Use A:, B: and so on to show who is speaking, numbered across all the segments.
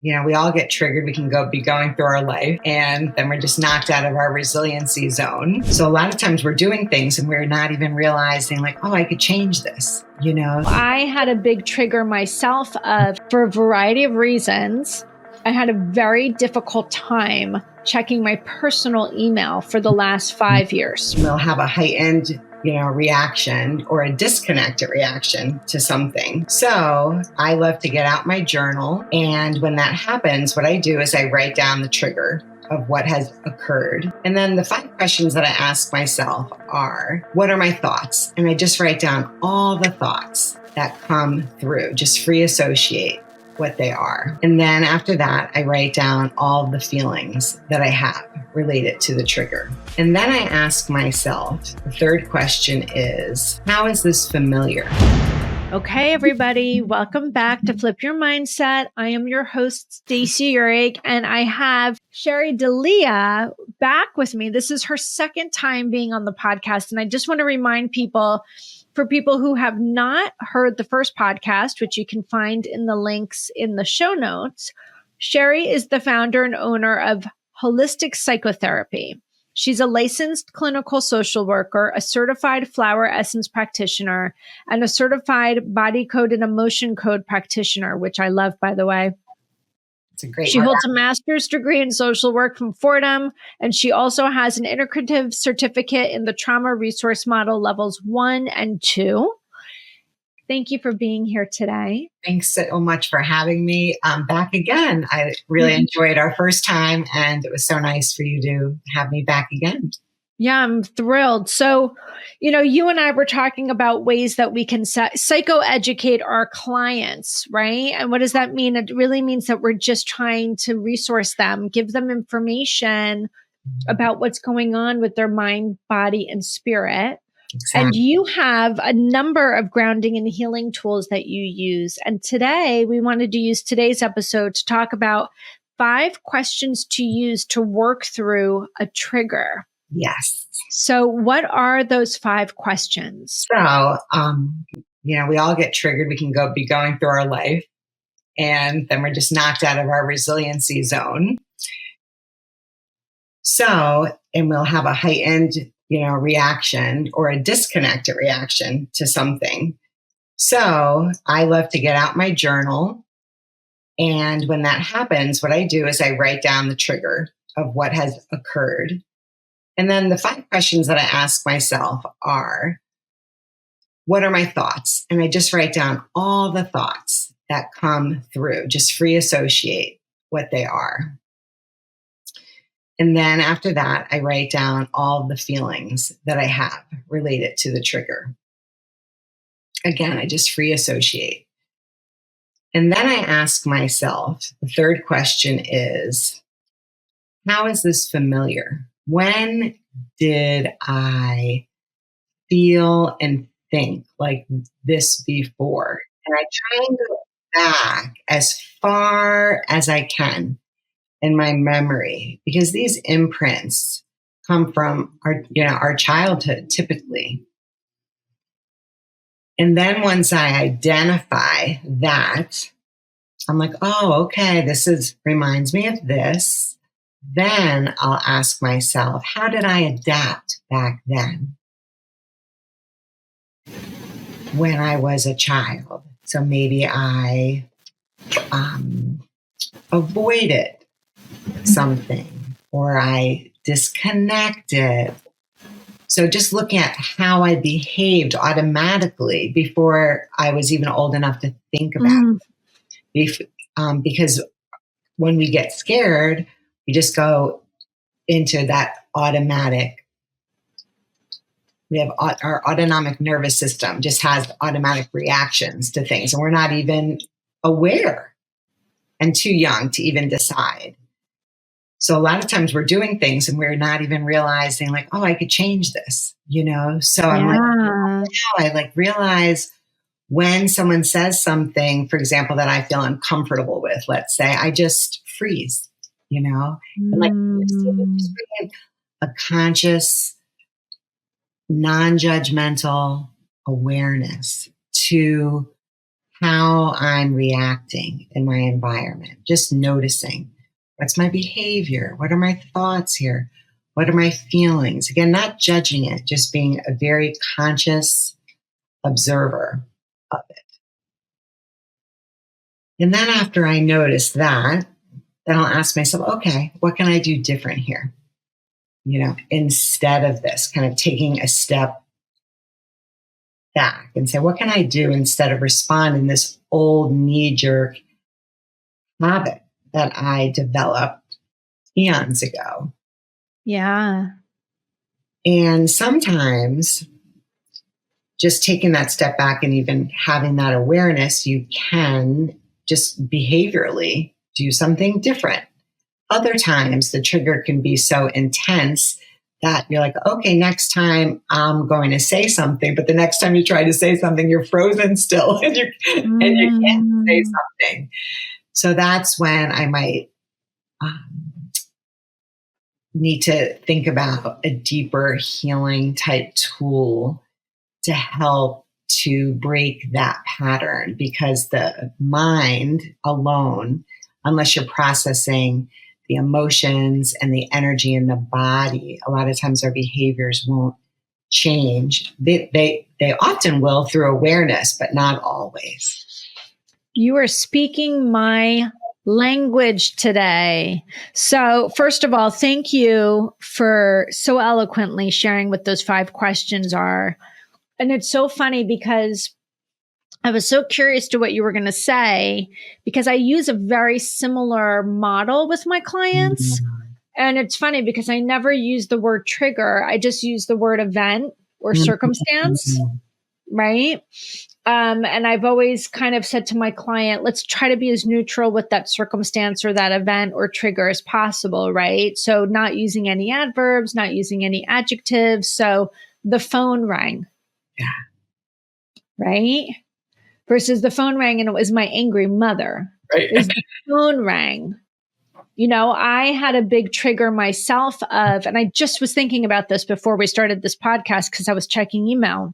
A: We all get triggered. We can be going through our life and then we're just knocked out of our resiliency zone. So a lot of times we're doing things and we're not even realizing like, oh, I could change this,
B: I had a big trigger myself for a variety of reasons. I had a very difficult time checking my personal email for the last 5 years.
A: We'll have a heightened reaction or a disconnected reaction to something. So I love to get out my journal. And when that happens, what I do is I write down the trigger of what has occurred. And then the 5 questions that I ask myself are, what are my thoughts? And I just write down all the thoughts that come through, just free associate what they are. And then after that, I write down all the feelings that I have related to the trigger. And then I ask myself, the 3rd question is, how is this familiar?
B: Okay, everybody, welcome back to Flip Your Mindset. I am your host, Stacey Uhrig, and I have Sherry D'Elia back with me. This is her 2nd time being on the podcast. And I just want to remind people, for people who have not heard the first podcast, which you can find in the links in the show notes, Sherry is the founder and owner of Holistic Psychotherapy. She's a licensed clinical social worker, a certified flower essence practitioner, and a certified body code and emotion code practitioner, which I love, by the way.
A: It's a great
B: She holds a master's degree in social work from Fordham, and she also has an integrative certificate in the trauma resource model levels 1 and 2. Thank you for being here today.
A: Thanks so much for having me back again. I really enjoyed our first time, and it was so nice for you to have me back again.
B: Yeah, I'm thrilled. So, you and I were talking about ways that we can psychoeducate our clients, right? And what does that mean? It really means that we're just trying to resource them, give them information about what's going on with their mind, body, and spirit. Exactly. And you have a number of grounding and healing tools that you use. And today we wanted to use today's episode to talk about 5 questions to use to work through a trigger.
A: Yes.
B: So what are those 5 questions?
A: So, we all get triggered. We can be going through our life and then we're just knocked out of our resiliency zone. So, and we'll have a heightened reaction or a disconnected reaction to something. So I love to get out my journal. And when that happens, what I do is I write down the trigger of what has occurred. And then the 5 questions that I ask myself are, what are my thoughts? And I just write down all the thoughts that come through, just free associate what they are. And then after that, I write down all the feelings that I have related to the trigger. Again, I just free associate. And then I ask myself, the 3rd question is, how is this familiar? When did I feel and think like this before? And I try and go back as far as I can in my memory, because these imprints come from our childhood typically. And then once I identify that, I'm like, oh, okay, reminds me of this. Then I'll ask myself, how did I adapt back then when I was a child? So maybe I avoided something or I disconnected. So just looking at how I behaved automatically before I was even old enough to think about it. Because when we get scared, we just go into that automatic. We have our autonomic nervous system just has automatic reactions to things, and we're not even aware and too young to even decide. So a lot of times we're doing things and we're not even realizing like, oh, I could change this, So I'm like, now I realize when someone says something, for example, that I feel uncomfortable with, let's say, I just freeze, and just bring a conscious, non-judgmental awareness to how I'm reacting in my environment, just noticing what's my behavior, what are my thoughts here, what are my feelings. Again, not judging it, just being a very conscious observer of it. And then after I notice that, then I'll ask myself, okay, what can I do different here? Instead of this, kind of taking a step back and say, what can I do instead of responding this old knee-jerk habit that I developed eons ago?
B: Yeah.
A: And sometimes just taking that step back and even having that awareness, you can just behaviorally do something different. Other times, the trigger can be so intense that you're like, okay, next time I'm going to say something, but the next time you try to say something, you're frozen still and you can't say something. So that's when I might need to think about a deeper healing type tool to help to break that pattern, because the mind alone, unless you're processing the emotions and the energy in the body, a lot of times our behaviors won't change. They often will through awareness, but not always.
B: You are speaking my language today. So first of all, thank you for so eloquently sharing what those 5 questions are. And it's so funny because I was so curious to what you were going to say, because I use a very similar model with my clients. And it's funny because I never use the word trigger. I just use the word event or circumstance, right? And I've always kind of said to my client, let's try to be as neutral with that circumstance or that event or trigger as possible, right? So not using any adverbs, not using any adjectives. So the phone rang.
A: Yeah.
B: Right? Versus the phone rang and it was my angry mother.
A: Right.
B: The phone rang. I had a big trigger myself of, and I just was thinking about this before we started this podcast because I was checking email.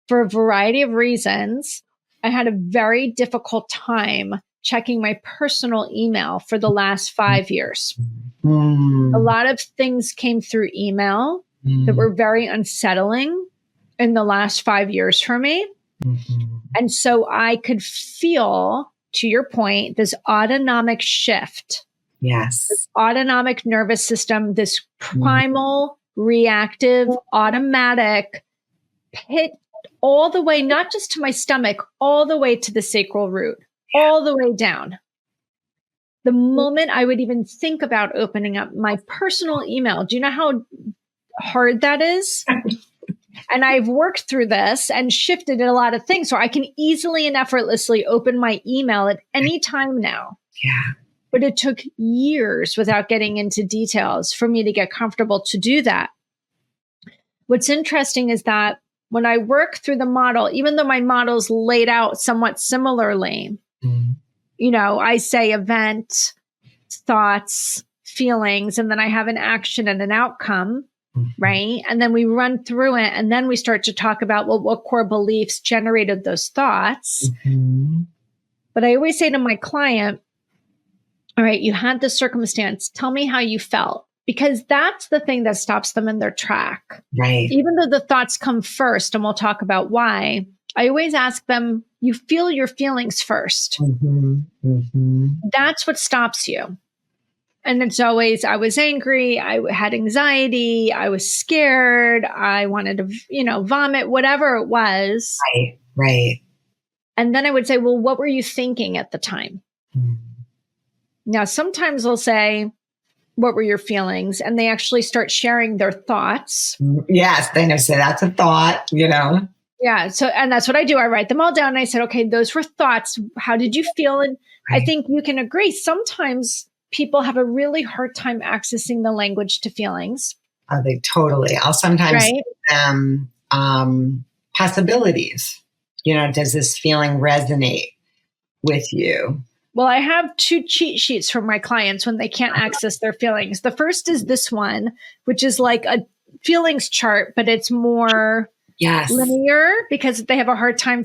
B: For a variety of reasons, I had a very difficult time checking my personal email for the last 5 years. A lot of things came through email that were very unsettling in the last 5 years for me. And so I could feel, to your point, this autonomic shift.
A: Yes.
B: This autonomic nervous system, this primal, reactive, automatic hit all the way, not just to my stomach, all the way to the sacral root, all the way down. The moment I would even think about opening up my personal email, do you know how hard that is? And I've worked through this and shifted a lot of things. So I can easily and effortlessly open my email at any time now.
A: Yeah.
B: But it took years without getting into details for me to get comfortable to do that. What's interesting is that when I work through the model, even though my model's laid out somewhat similarly, I say event, thoughts, feelings, and then I have an action and an outcome. Right. And then we run through it and then we start to talk about, well, what core beliefs generated those thoughts. But I always say to my client, all right, you had this circumstance. Tell me how you felt, because that's the thing that stops them in their track.
A: Right.
B: Even though the thoughts come first, and we'll talk about why, I always ask them, you feel your feelings first. That's what stops you. And it's always, I was angry, I had anxiety, I was scared, I wanted to, vomit, whatever it was.
A: Right.
B: And then I would say, well, what were you thinking at the time? Now, sometimes they'll say, what were your feelings? And they actually start sharing their thoughts.
A: Yes, they say that's a thought,
B: Yeah. So, and that's what I do. I write them all down. And I said, okay, those were thoughts. How did you feel? And I think you can agree. Sometimes people have a really hard time accessing the language to feelings.
A: They totally. I'll sometimes give them possibilities. Does this feeling resonate with you?
B: Well, I have 2 cheat sheets for my clients when they can't access their feelings. The first is this one, which is like a feelings chart, but it's more linear because they have a hard time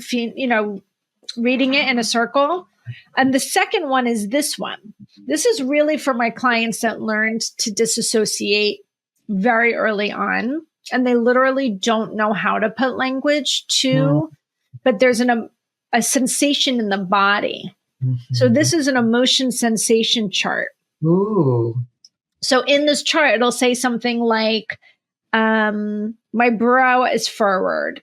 B: reading it in a circle. And the second one is this one. This is really for my clients that learned to disassociate very early on. And they literally don't know how to put language to, but there's a sensation in the body. So this is an emotion sensation chart.
A: Ooh.
B: So in this chart, it'll say something like, my brow is furrowed,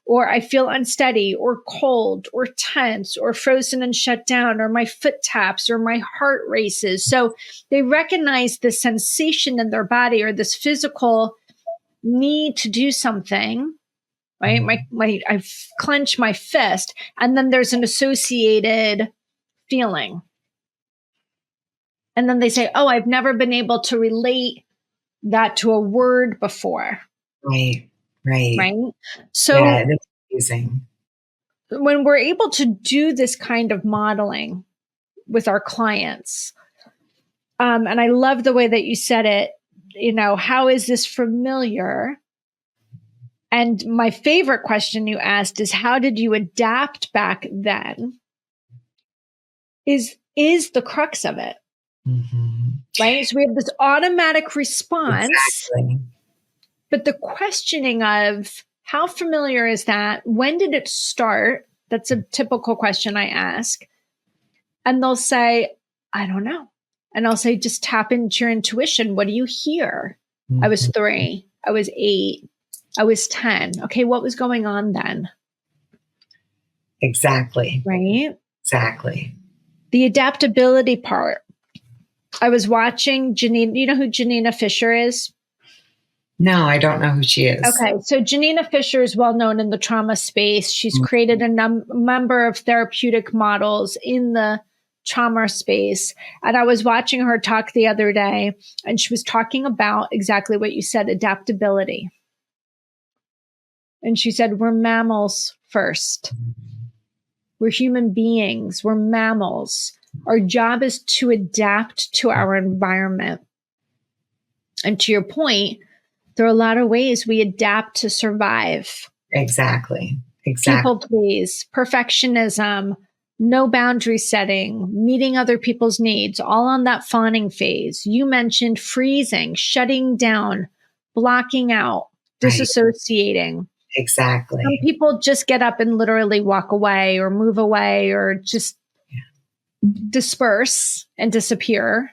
B: or I feel unsteady or cold or tense or frozen and shut down, or my foot taps or my heart races. So they recognize the sensation in their body or this physical need to do something, right? I clench my fist, and then there's an associated feeling. And then they say, oh, I've never been able to relate that to a word before.
A: Right.
B: So
A: yeah, that's amazing.
B: When we're able to do this kind of modeling with our clients, and I love the way that you said it, how is this familiar? And my favorite question you asked is, how did you adapt back then? Is the crux of it. Right? So we have this automatic response.
A: Exactly.
B: But the questioning of how familiar is that? When did it start? That's a typical question I ask. And they'll say, I don't know. And I'll say, just tap into your intuition. What do you hear? I was 3. I was 8. I was 10. Okay, what was going on then?
A: Exactly.
B: Right?
A: Exactly.
B: The adaptability part. I was watching Janina. You know who Janina Fisher is?
A: No, I don't know who she is.
B: Okay, so Janina Fisher is well known in the trauma space. She's created a number of therapeutic models in the trauma space. And I was watching her talk the other day, and she was talking about exactly what you said, adaptability. And she said, we're mammals first. We're human beings. We're mammals. Our job is to adapt to our environment. And to your point, there are a lot of ways we adapt to survive.
A: Exactly.
B: People please, perfectionism, no boundary setting, meeting other people's needs, all on that fawning phase. You mentioned freezing, shutting down, blocking out, disassociating.
A: Right. Exactly.
B: Some people just get up and literally walk away or move away or just disperse and disappear.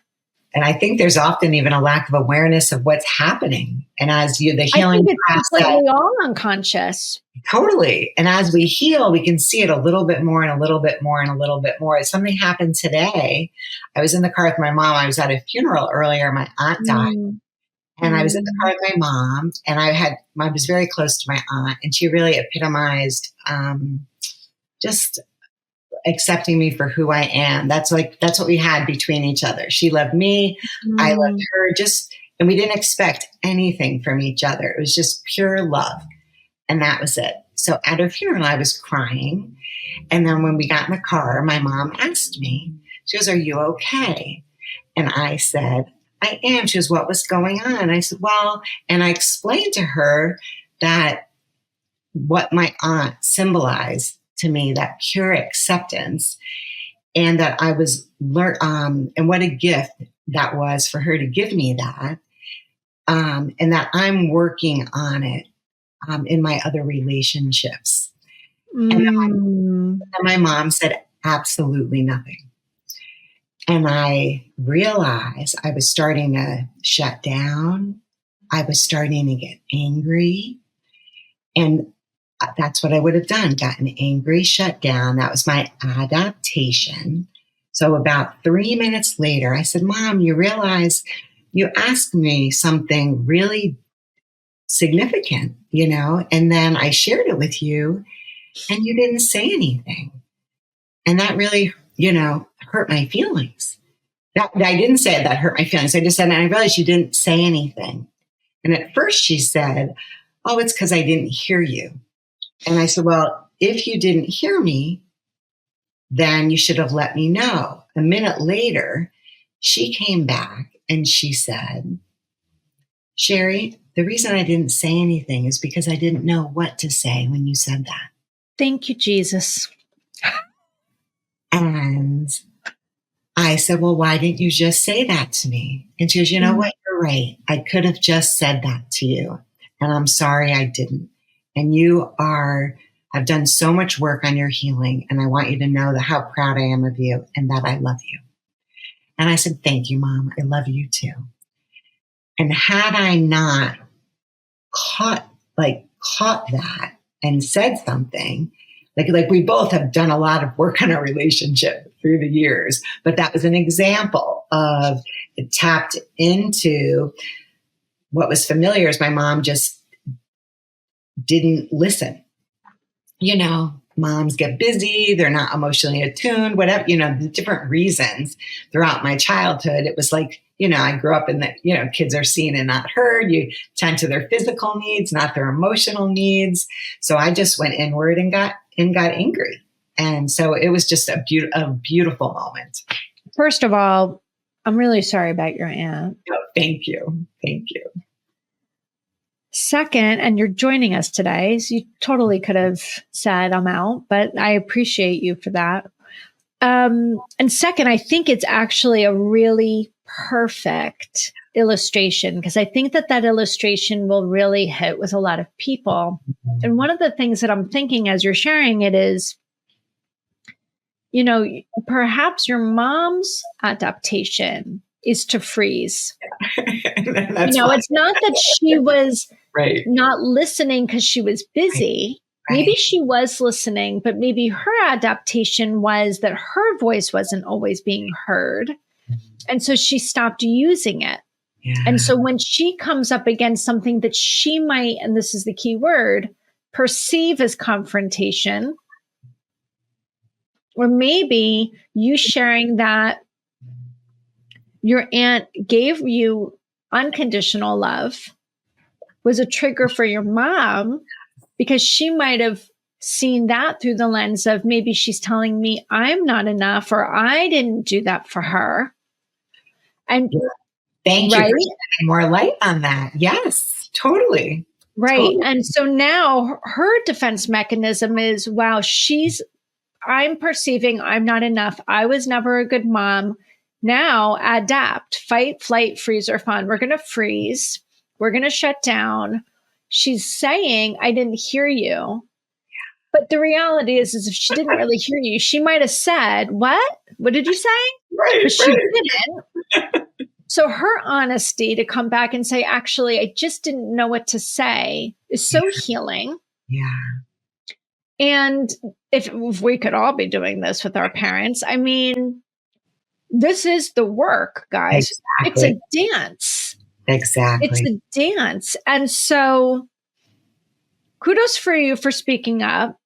A: And I think there's often even a lack of awareness of what's happening. And as the healing
B: I think it's
A: process,
B: completely all unconscious.
A: Totally. And as we heal, we can see it a little bit more and a little bit more and a little bit more. Something happened today. I was in the car with my mom. I was at a funeral earlier. My aunt died. And I was in the car with my mom, and I was very close to my aunt, and she really epitomized just accepting me for who I am. That's what we had between each other. She loved me. I loved her, and we didn't expect anything from each other. It was just pure love. And that was it. So at her funeral, I was crying. And then when we got in the car, my mom asked me, she goes, "Are you okay?" And I said, "I am." She goes, "What was going on?" I said, "Well," and I explained to her that what my aunt symbolized to me, that pure acceptance, and that I was and what a gift that was for her to give me that, and that I'm working on it in my other relationships. And my mom said absolutely nothing. And I realized I was starting to shut down. I was starting to get angry. And that's what I would have done, gotten angry, shut down. That was my adaptation. So about 3 minutes later, I said, "Mom, you realize you asked me something really significant, and then I shared it with you and you didn't say anything." And that really, hurt my feelings. I didn't say it, that hurt my feelings. I just said, and I realized you didn't say anything. And at first she said, "Oh, it's because I didn't hear you." And I said, "Well, if you didn't hear me, then you should have let me know." A minute later, she came back and she said, "Sherry, the reason I didn't say anything is because I didn't know what to say when you said that."
B: Thank you, Jesus.
A: And I said, well, why didn't you just say that to me? And she goes, you know what? You're right. I could have just said that to you. And I'm sorry I didn't. And have done so much work on your healing. And I want you to know that how proud I am of you and that I love you. And I said, thank you, Mom. I love you too. And had I not caught that and said something, like we both have done a lot of work on our relationship through the years, but that was an example of it tapped into what was familiar is my mom just didn't listen. You know, moms get busy, they're not emotionally attuned, whatever, the different reasons throughout my childhood. It was like, I grew up in that, kids are seen and not heard. You tend to their physical needs, not their emotional needs. So I just went inward and got angry. And so it was just a beautiful moment.
B: First of all, I'm really sorry about your aunt.
A: Oh, thank you. Thank you.
B: Second, and you're joining us today, so you totally could have said I'm out, but I appreciate you for that. And second, I think it's actually a really perfect illustration because I think that illustration will really hit with a lot of people. And one of the things that I'm thinking as you're sharing it is, perhaps your mom's adaptation is to freeze. It's not that she was not listening because she was busy. Right. Maybe she was listening, but maybe her adaptation was that her voice wasn't always being heard. And so she stopped using it. Yeah. And so when she comes up against something that she might, and this is the key word, perceive as confrontation, or maybe you sharing that your aunt gave you unconditional love was a trigger for your mom because she might have seen that through the lens of maybe she's telling me I'm not enough or I didn't do that for her. And
A: thank you for shedding more light on that. Yes, totally.
B: Right.
A: Totally.
B: And so now her defense mechanism is, wow, I'm perceiving I'm not enough. I was never a good mom. Now adapt, fight, flight, freeze, or fawn. We're going to freeze. We're going to shut down. She's saying, I didn't hear you. But the reality is if she didn't really hear you, she might have said, what? What did you say?
A: Right,
B: but she didn't. So her honesty to come back and say, actually, I just didn't know what to say is so healing.
A: Yeah.
B: And if we could all be doing this with our parents, I mean, this is the work, guys. Exactly. It's a dance.
A: Exactly.
B: It's a dance. And so kudos for you for speaking up.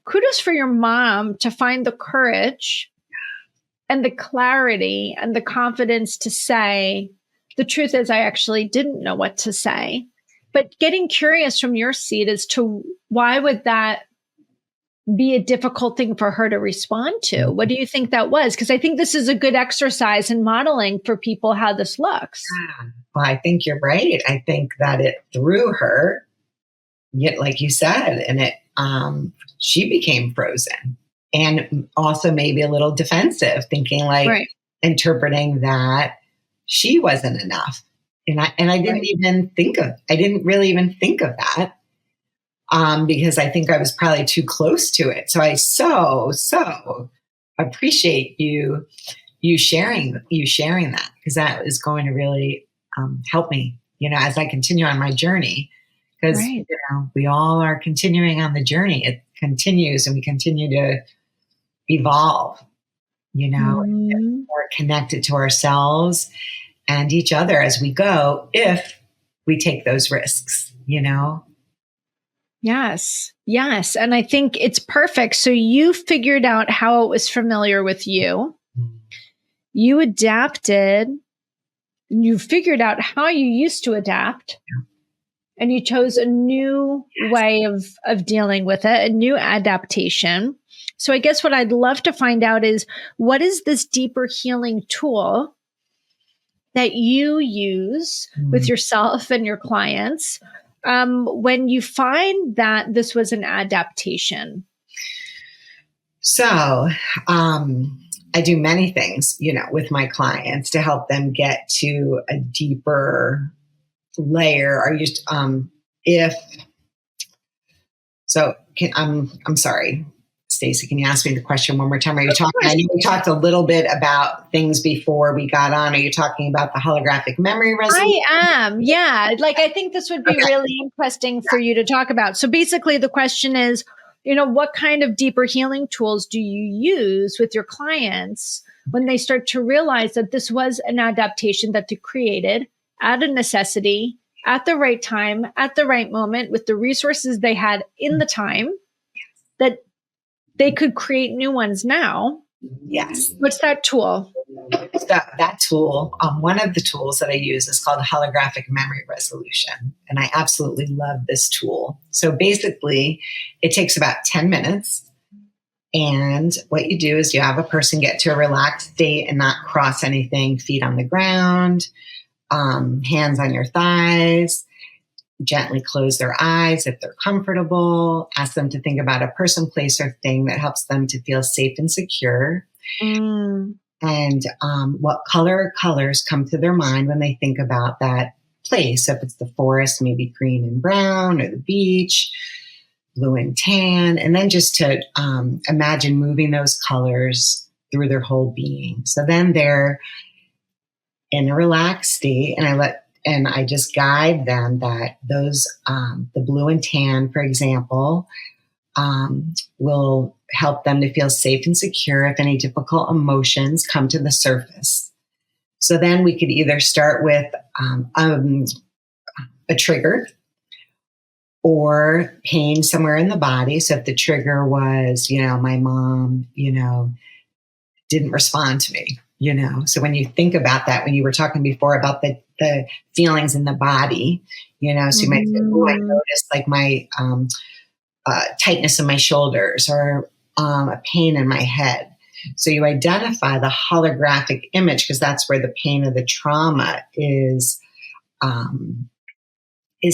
B: Kudos for your mom to find the courage and the clarity and the confidence to say, the truth is I actually didn't know what to say. But getting curious from your seat as to why would that be a difficult thing for her to respond to? What do you think that was? Because I think this is a good exercise in modeling for people how this looks.
A: Well, I think you're right. I think that it threw her, yet, like you said, and she became frozen and also maybe a little defensive, thinking interpreting that she wasn't enough. And I didn't really even think of that. Because I think I was probably too close to it. So I so appreciate you sharing that, because that is going to really help me, as I continue on my journey. Because we all are continuing on the journey. It continues, and we continue to evolve. And more connected to ourselves and each other as we go, if we take those risks.
B: Yes. Yes. And I think it's perfect. So you figured out how it was familiar with you. You adapted. You figured out how you used to adapt. And you chose a new way of dealing with it, a new adaptation. So I guess what I'd love to find out is, what is this deeper healing tool that you use with yourself and your clients when you find that this was an adaptation?
A: So, I do many things, with my clients to help them get to a deeper layer. If so, I'm sorry, Stacey, can you ask me the question one more time? Are you talking? I know we talked a little bit about things before we got on. Are you talking about the holographic memory resolution?
B: I am. Yeah. I think this would be really interesting for you to talk about. So basically the question is, what kind of deeper healing tools do you use with your clients when they start to realize that this was an adaptation that they created out of necessity, at the right time, at the right moment, with the resources they had in the time, that they could create new ones now?
A: Yes.
B: What's that tool?
A: That tool, one of the tools that I use is called holographic memory resolution. And I absolutely love this tool. So basically, it takes about 10 minutes. And what you do is you have a person get to a relaxed state and not cross anything, feet on the ground, hands on your thighs, gently close their eyes if they're comfortable, ask them to think about a person, place, or thing that helps them to feel safe and secure. And what colors come to their mind when they think about that place. So if it's the forest, maybe green and brown, or the beach, blue and tan. And then just to imagine moving those colors through their whole being. So then they're in a relaxed state, and I just guide them that those, the blue and tan, for example, will help them to feel safe and secure if any difficult emotions come to the surface. So then we could either start with a trigger or pain somewhere in the body. So if the trigger was, my mom, didn't respond to me, So when you think about that, when you were talking before about the feelings in the body, so you might say, oh, I noticed like my tightness in my shoulders, or a pain in my head. So you identify the holographic image, because that's where the pain of the trauma is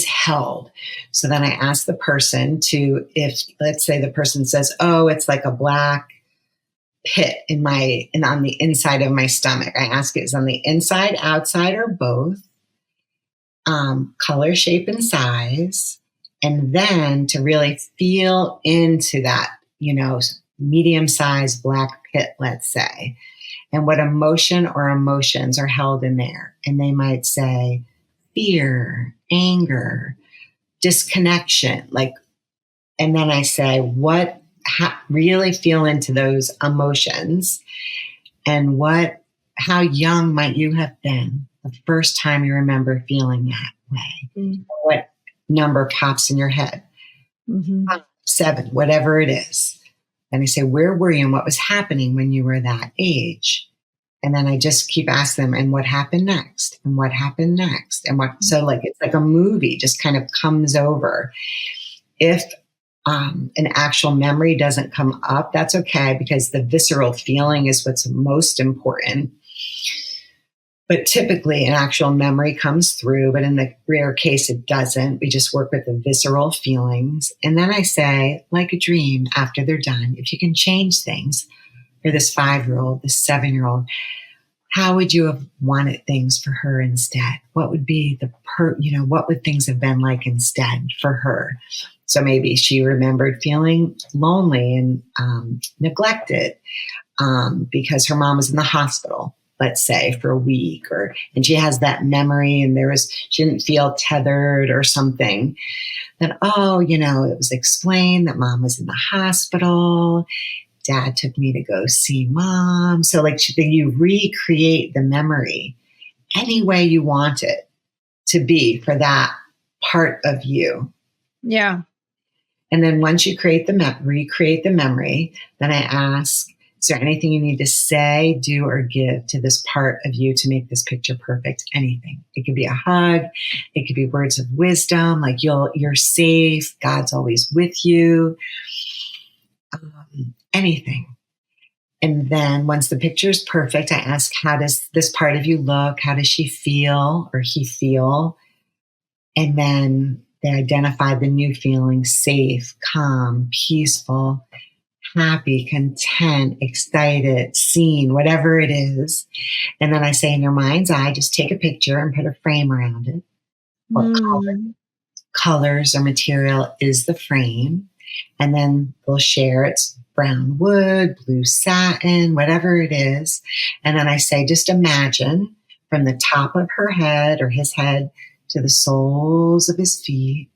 A: held. So then I ask the person to, if let's say the person says, oh, it's like a black pit on the inside of my stomach. I ask, is on the inside, outside, or both? Color, shape, and size. And then to really feel into that, medium-sized black pit, let's say, and what emotion or emotions are held in there. And they might say fear, anger, disconnection, and then I say, really feel into those emotions, and how young might you have been the first time you remember feeling that way? What number pops in your head? 7, whatever it is. And I say, where were you and what was happening when you were that age? And then I just keep asking them, and what happened next? And what happened next? And so it's like a movie just kind of comes over. If an actual memory doesn't come up, that's okay, because the visceral feeling is what's most important. But typically an actual memory comes through, but in the rare case it doesn't. We just work with the visceral feelings. And then I say, like a dream, after they're done, if you can change things for this 5-year-old, this 7-year-old, how would you have wanted things for her instead? What would be what would things have been like instead for her? So maybe she remembered feeling lonely and neglected because her mom was in the hospital, let's say, for a week, and she has that memory, and she didn't feel tethered or something. Then, it was explained that mom was in the hospital. Dad took me to go see mom. So you recreate the memory any way you want it to be for that part of you.
B: Yeah.
A: And then once you recreate the memory, then I ask, is there anything you need to say, do, or give to this part of you to make this picture perfect? Anything. It could be a hug. It could be words of wisdom, like you're safe. God's always with you. Anything. And then once the picture is perfect, I ask, how does this part of you look? How does she feel or he feel? And then they identify the new feeling: safe, calm, peaceful, happy, content, excited, seen, whatever it is. And then I say, in your mind's eye, just take a picture and put a frame around it. What colors or material is the frame? And then they'll share it's brown wood, blue satin, whatever it is. And then I say, just imagine from the top of her head or his head to the soles of his feet,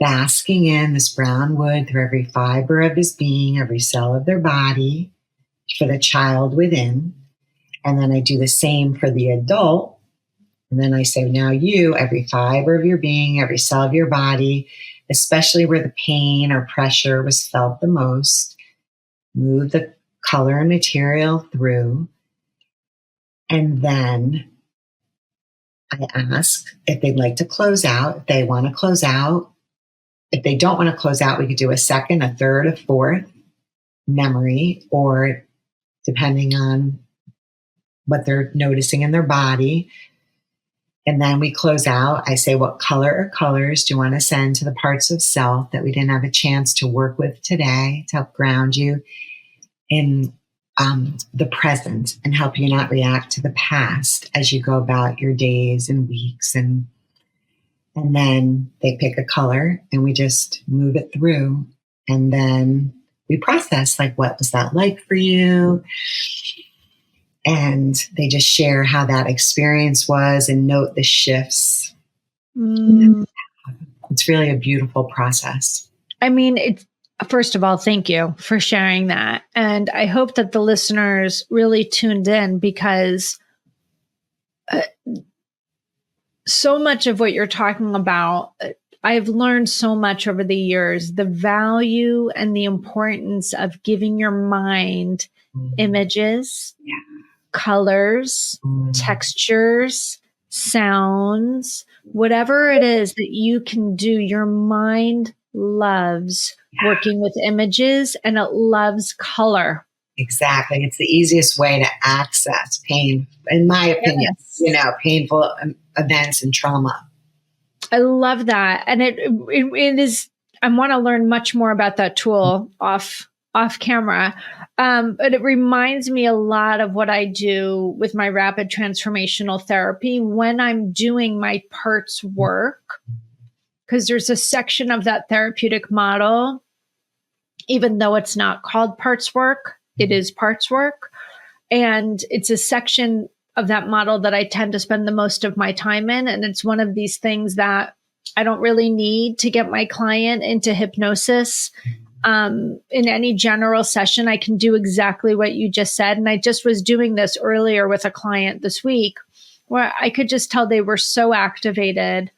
A: basking in this brown wood through every fiber of his being, every cell of their body for the child within. And then I do the same for the adult. And then I say, now you, every fiber of your being, every cell of your body, especially where the pain or pressure was felt the most, move the color and material through. And then I ask if they'd like to close out, if they want to close out. If they don't want to close out, we could do a second, a third, a fourth memory, or depending on what they're noticing in their body. And then we close out. I say, what color or colors do you want to send to the parts of self that we didn't have a chance to work with today to help ground you in the present and help you not react to the past as you go about your days and weeks. And then they pick a color and we just move it through. And then we process, like, what was that like for you? And they just share how that experience was and note the shifts. It's really a beautiful process.
B: I mean, first of all, thank you for sharing that. And I hope that the listeners really tuned in, because so much of what you're talking about, I've learned so much over the years, the value and the importance of giving your mind images, colors, textures, sounds, whatever it is that you can do. Your mind loves working with images and it loves color.
A: Exactly. It's the easiest way to access pain, in my opinion, painful events and trauma.
B: I love that. And it is, I want to learn much more about that tool off camera. But it reminds me a lot of what I do with my rapid transformational therapy when I'm doing my parts work, because there's a section of that therapeutic model, even though it's not called parts work, it is parts work. And it's a section of that model that I tend to spend the most of my time in. And it's one of these things that I don't really need to get my client into hypnosis. In any general session, I can do exactly what you just said. And I just was doing this earlier with a client this week where I could just tell they were so activated.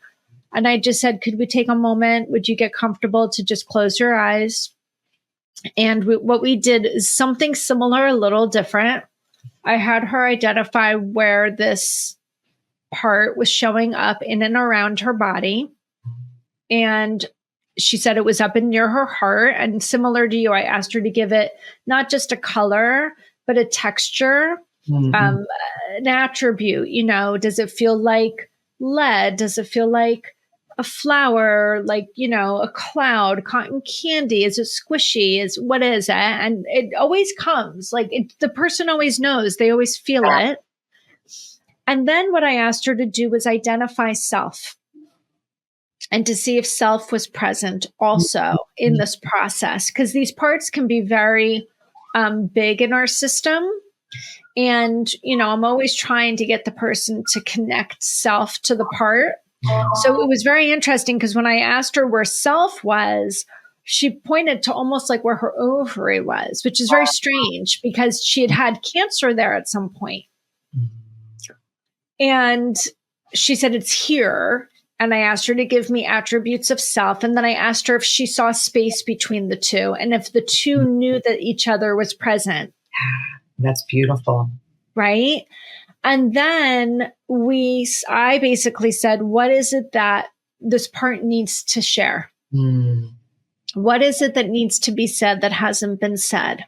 B: And I just said, could we take a moment? Would you get comfortable to just close your eyes? And what we did is something similar, a little different. I had her identify where this part was showing up in and around her body. And she said it was up and near her heart. And similar to you, I asked her to give it not just a color, but a texture, an attribute. Does it feel like lead? Does it feel like a flower, like, a cloud, cotton candy? Is it squishy? What is it? And it always comes, like, the person always knows, they always feel it. And then what I asked her to do was identify self and to see if self was present also in this process, because these parts can be very big in our system. And, I'm always trying to get the person to connect self to the part. So it was very interesting because when I asked her where self was, she pointed to almost like where her ovary was, which is very strange because she had had cancer there at some point. And she said, it's here. And I asked her to give me attributes of self. And then I asked her if she saw space between the two and if the two knew that each other was present.
A: That's beautiful.
B: Right? And then I basically said, what is it that this part needs to share? What is it that needs to be said that hasn't been said?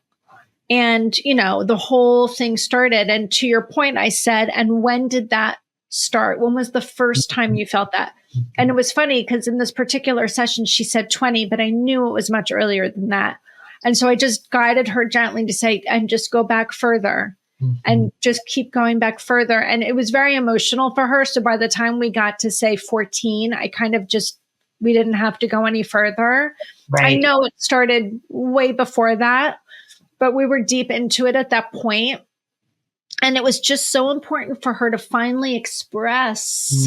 B: And, the whole thing started. And to your point, I said, and when did that start? When was the first time you felt that? And it was funny because in this particular session, she said 20, but I knew it was much earlier than that. And so I just guided her gently to say, and just go back further and just keep going back further. And it was very emotional for her. So by the time we got to say 14, I kind of just, we didn't have to go any further.
A: Right.
B: I know it started way before that, but we were deep into it at that point. And it was just so important for her to finally express.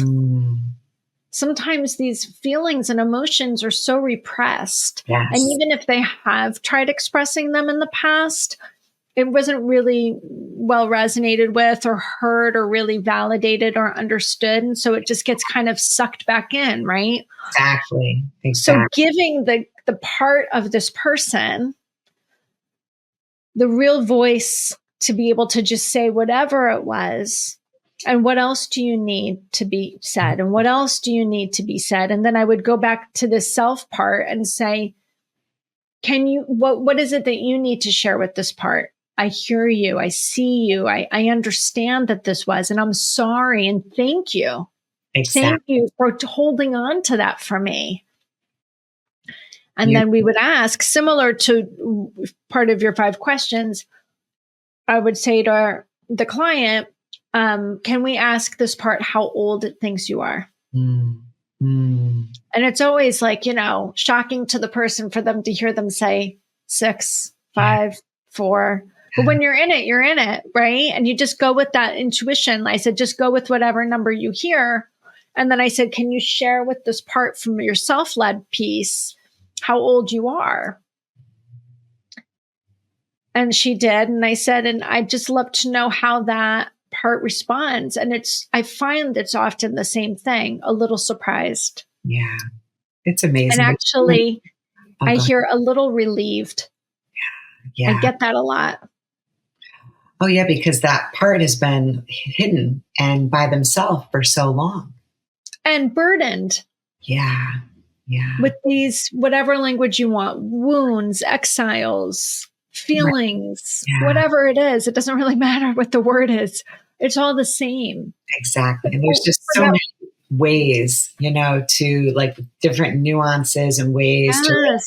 B: Sometimes these feelings and emotions are so repressed.
A: Yes.
B: And even if they have tried expressing them in the past, it wasn't really well resonated with or heard or really validated or understood. And so it just gets kind of sucked back in, right?
A: Exactly.
B: So giving the part of this person the real voice to be able to just say whatever it was. And what else do you need to be said? And what else do you need to be said? And then I would go back to the self part and say, can you, what is it that you need to share with this part? I hear you. I see you. I understand that this was, and I'm sorry. And thank you.
A: Exactly.
B: Thank you for holding on to that for me. And then we would ask, similar to part of your 5 questions, I would say to the client, can we ask this part how old it thinks you are? And it's always like, shocking to the person for them to hear them say 6, 5, 4. But when you're in it, right? And you just go with that intuition. I said, just go with whatever number you hear. And then I said, can you share with this part from your self-led piece how old you are? And she did. And I said, and I'd just love to know how that part responds. And I find it's often the same thing, a little surprised.
A: Yeah. It's amazing.
B: And actually, I hear a little relieved.
A: Yeah.
B: I get that a lot.
A: Oh, yeah, because that part has been hidden and by themselves for so long.
B: And burdened.
A: Yeah. Yeah.
B: With these, whatever language you want, wounds, exiles, feelings, whatever it is, it doesn't really matter what the word is. It's all the same.
A: Exactly. And there's just so many ways, to like different nuances and ways to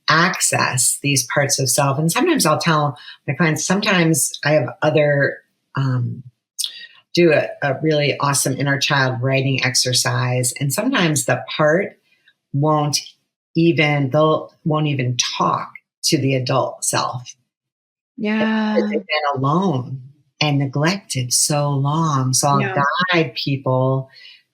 A: access these parts of self. And sometimes I'll tell my clients, sometimes I have other, do a really awesome inner child writing exercise. And sometimes the part won't even talk to the adult self.
B: Yeah.
A: Because they've been alone and neglected so long. So I'll guide people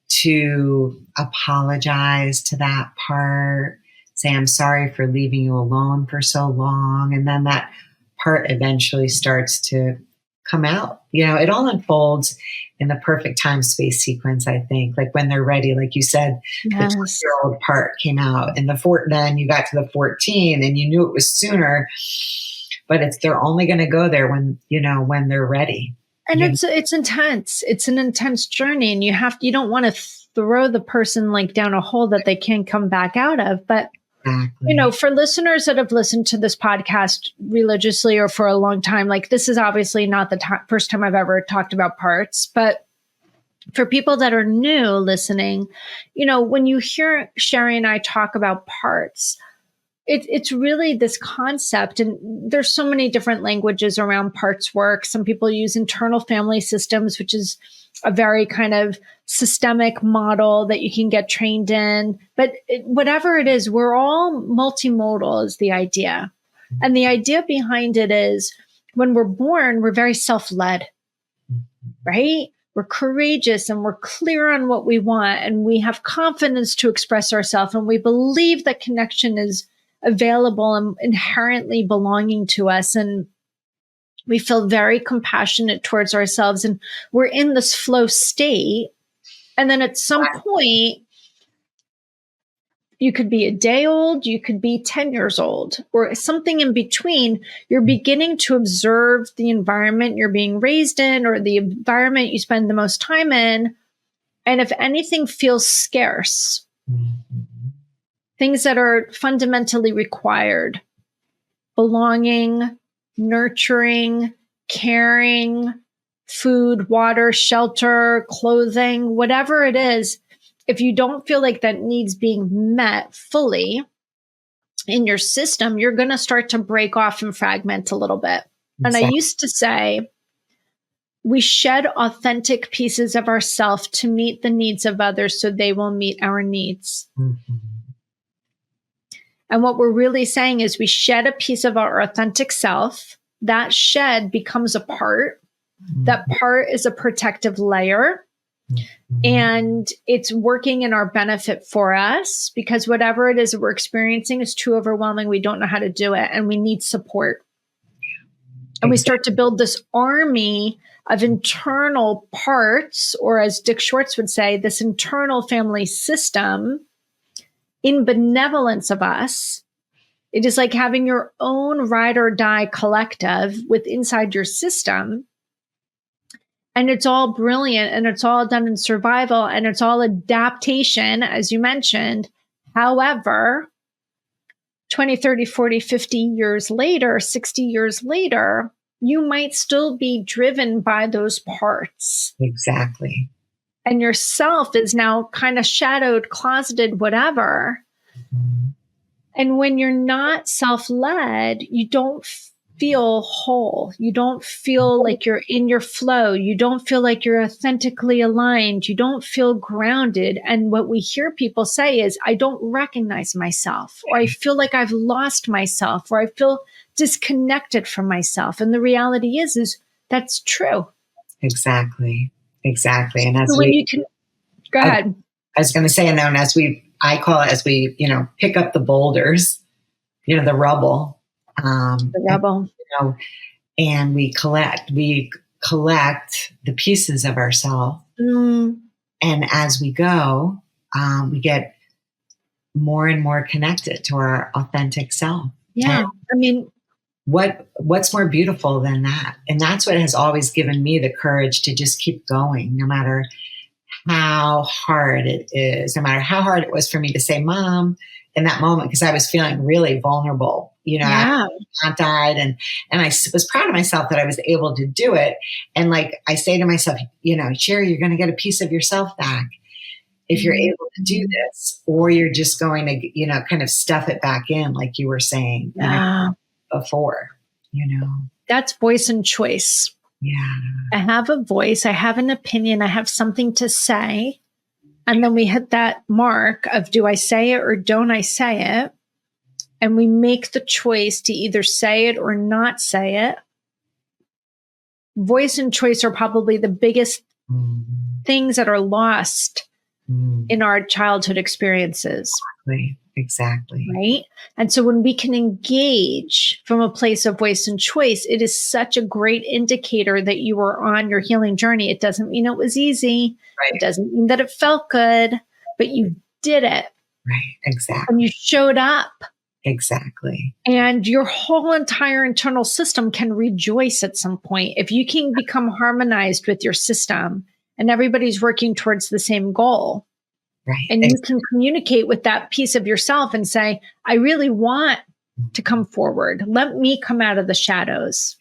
A: to apologize to that part, say, I'm sorry for leaving you alone for so long. And then that part eventually starts to come out. It all unfolds in the perfect time space sequence, I think, like when they're ready, like you said, the 20-year-old part came out and then you got to the 14 and you knew it was sooner, but they're only going to go there when they're ready.
B: And it's intense. It's an intense journey, and you don't want to throw the person like down a hole that they can't come back out of. But for listeners that have listened to this podcast religiously or for a long time, like this is obviously not the first time I've ever talked about parts, but for people that are new listening, when you hear Sherry and I talk about parts, it's really this concept, and there's so many different languages around parts work. Some people use internal family systems, which is a very kind of systemic model that you can get trained in. But whatever it is, we're all multimodal is the idea. And the idea behind it is when we're born, we're very self-led, right? We're courageous and we're clear on what we want, and we have confidence to express ourselves, and we believe that connection is available and inherently belonging to us. And we feel very compassionate towards ourselves, and we're in this flow state. And then at some point, you could be a day old, you could be 10 years old, or something in between. You're beginning to observe the environment you're being raised in, or the environment you spend the most time in. And if anything feels scarce, things that are fundamentally required, belonging, nurturing, caring, food, water, shelter, clothing, whatever it is, if you don't feel like that needs being met fully, in your system, you're going to start to break off and fragment a little bit. And I used to say, we shed authentic pieces of ourselves to meet the needs of others so they will meet our needs.
A: Mm-hmm.
B: And what we're really saying is we shed a piece of our authentic self. That shed becomes a part. Mm-hmm. That part is a protective layer. Mm-hmm. And it's working in our benefit for us because whatever it is that we're experiencing is too overwhelming. We don't know how to do it and we need support. And we start to build this army of internal parts, or as Dick Schwartz would say, this internal family system in benevolence of us. It is like having your own ride or die collective with inside your system. And it's all brilliant and it's all done in survival and it's all adaptation, as you mentioned. However, 20, 30, 40, 50 years later, 60 years later, you might still be driven by those parts.
A: Exactly.
B: And yourself is now kind of shadowed, closeted, whatever. Mm-hmm. And when you're not self-led, you don't feel whole. You don't feel like you're in your flow. You don't feel like you're authentically aligned. You don't feel grounded. And what we hear people say is, I don't recognize myself, or I feel like I've lost myself, or I feel disconnected from myself. And the reality is that's true.
A: Exactly. Exactly. And as
B: so when you can, go ahead.
A: I was going to say, and then I call it as we, pick up the boulders, the rubble. And we collect the pieces of ourselves. Mm. And as we go, we get more and more connected to our authentic self.
B: Yeah.
A: And what's more beautiful than that? And that's what has always given me the courage to just keep going, no matter how hard it is, no matter how hard it was for me to say, Mom, in that moment, because I was feeling really vulnerable, after my aunt died. And I was proud of myself that I was able to do it. And like, I say to myself, Sherry, you're going to get a piece of yourself back if you're able to do this, or you're just going to, kind of stuff it back in, like you were saying before,
B: That's voice and choice.
A: Yeah.
B: I have a voice. I have an opinion. I have something to say. And then we hit that mark of, do I say it or don't I say it? And we make the choice to either say it or not say it. Voice and choice are probably the biggest things that are lost in our childhood experiences.
A: Exactly.
B: Right? And so when we can engage from a place of voice and choice, it is such a great indicator that you were on your healing journey. It doesn't mean it was easy. Right. It doesn't mean that it felt good, but you did it.
A: Right. Exactly.
B: And you showed up.
A: Exactly.
B: And your whole entire internal system can rejoice at some point. If you can become harmonized with your system and everybody's working towards the same goal.
A: Right.
B: And you can communicate with that piece of yourself and say, I really want to come forward. Let me come out of the shadows.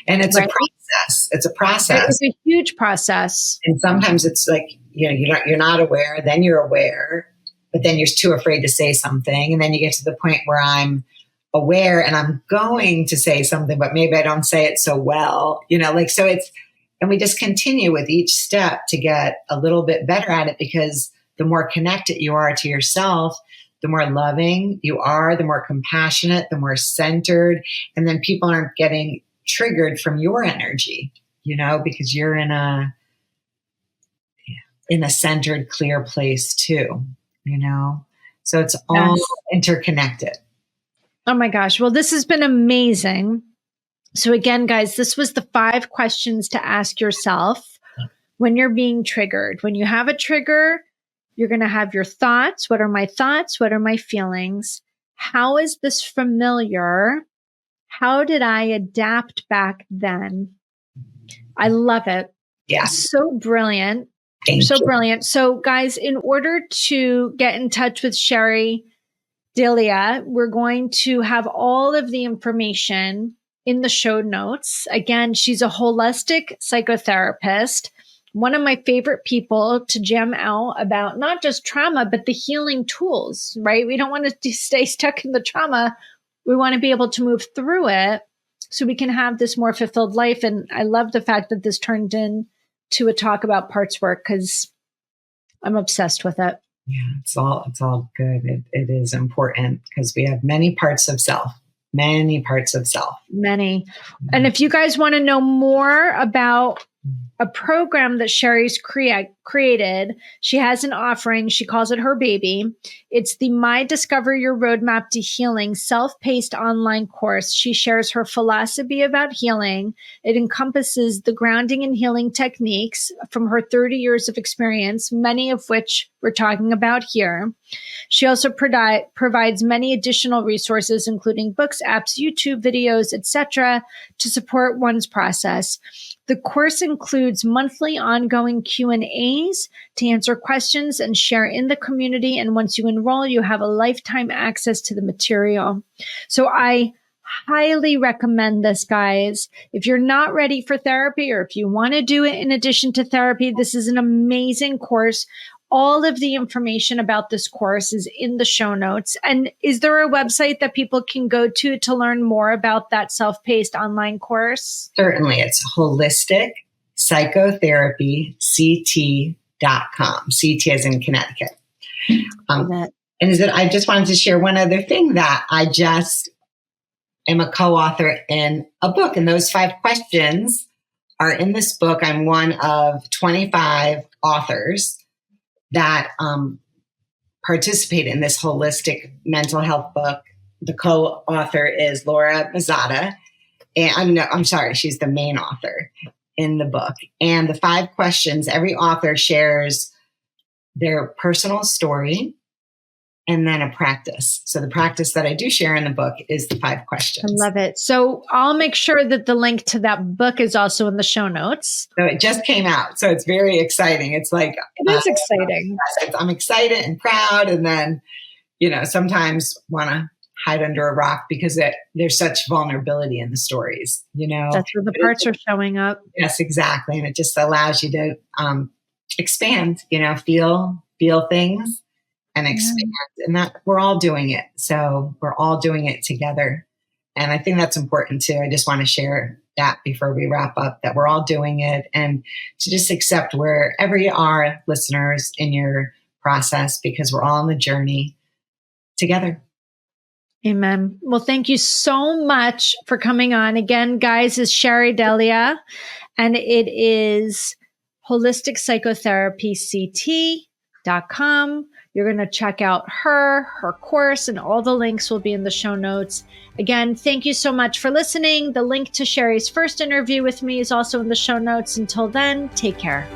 A: And it's a process. It's a process.
B: It's a huge process.
A: And sometimes it's like, you're not aware, then you're aware, but then you're too afraid to say something. And then you get to the point where I'm aware and I'm going to say something, but maybe I don't say it so well, so it's, and we just continue with each step to get a little bit better at it, because the more connected you are to yourself, the more loving you are, the more compassionate, the more centered. And then people aren't getting triggered from your energy, because you're in a centered, clear place too, So it's all interconnected.
B: Oh my gosh. Well, this has been amazing. So again, guys, this was the 5 questions to ask yourself when you're being triggered. When you have a trigger, you're going to have your thoughts. What are my thoughts? What are my feelings? How is this familiar? How did I adapt back then? I love it.
A: Yeah.
B: So brilliant.
A: Thank you.
B: Brilliant. So guys, in order to get in touch with Sherry Delia, we're going to have all of the information in the show notes. Again, she's a holistic psychotherapist. one of my favorite people to jam out about not just trauma, but the healing tools, right? We don't want to stay stuck in the trauma. We want to be able to move through it so we can have this more fulfilled life. And I love the fact that this turned into a talk about parts work because I'm obsessed with it.
A: Yeah, it's all good. It is important because we have many parts of self. Many parts of self.
B: Many. And if you guys want to know more about a program that Sherry's created, she has an offering. She calls it her baby. It's the My Discover Your Roadmap to Healing self-paced online course. She shares her philosophy about healing. It encompasses the grounding and healing techniques from her 30 years of experience, many of which we're talking about here. She also provides many additional resources, including books, apps, YouTube videos, etc., to support one's process. The course includes monthly ongoing Q&As to answer questions and share in the community. And once you enroll, you have a lifetime access to the material. So I highly recommend this, guys. If you're not ready for therapy or if you want to do it in addition to therapy, this is an amazing course. All of the information about this course is in the show notes. And is there a website that people can go to learn more about that self-paced online course?
A: Certainly. It's holistic psychotherapy CT.com. CT as in Connecticut. And I just wanted to share one other thing that I just am a co-author in a book. And those 5 questions are in this book. I'm one of 25 authors that participate in this holistic mental health book. The co-author is Laura Mazzata. And I'm sorry, she's the main author in the book. And the 5 questions, every author shares their personal story and then a practice. So the practice that I do share in the book is the 5 questions.
B: I love it. So I'll make sure that the link to that book is also in the show notes.
A: So it just came out. So it's very exciting. It's like,
B: it is exciting.
A: I'm excited and proud. And then, sometimes want to hide under a rock because there's such vulnerability in the stories,
B: That's where the parts are showing up.
A: Yes, exactly. And it just allows you to expand, feel things. And expand, and that we're all doing it. So we're all doing it together. And I think that's important too. I just want to share that before we wrap up, that we're all doing it, and to just accept wherever you are, listeners, in your process, because we're all on the journey together.
B: Amen. Well, thank you so much for coming on. Again, guys, is Sherry Delia, and it is Holistic Psychotherapy CT.com. You're going to check out her course, and all the links will be in the show notes. Again, thank you so much for listening. The link to Sherry's first interview with me is also in the show notes. Until then, take care.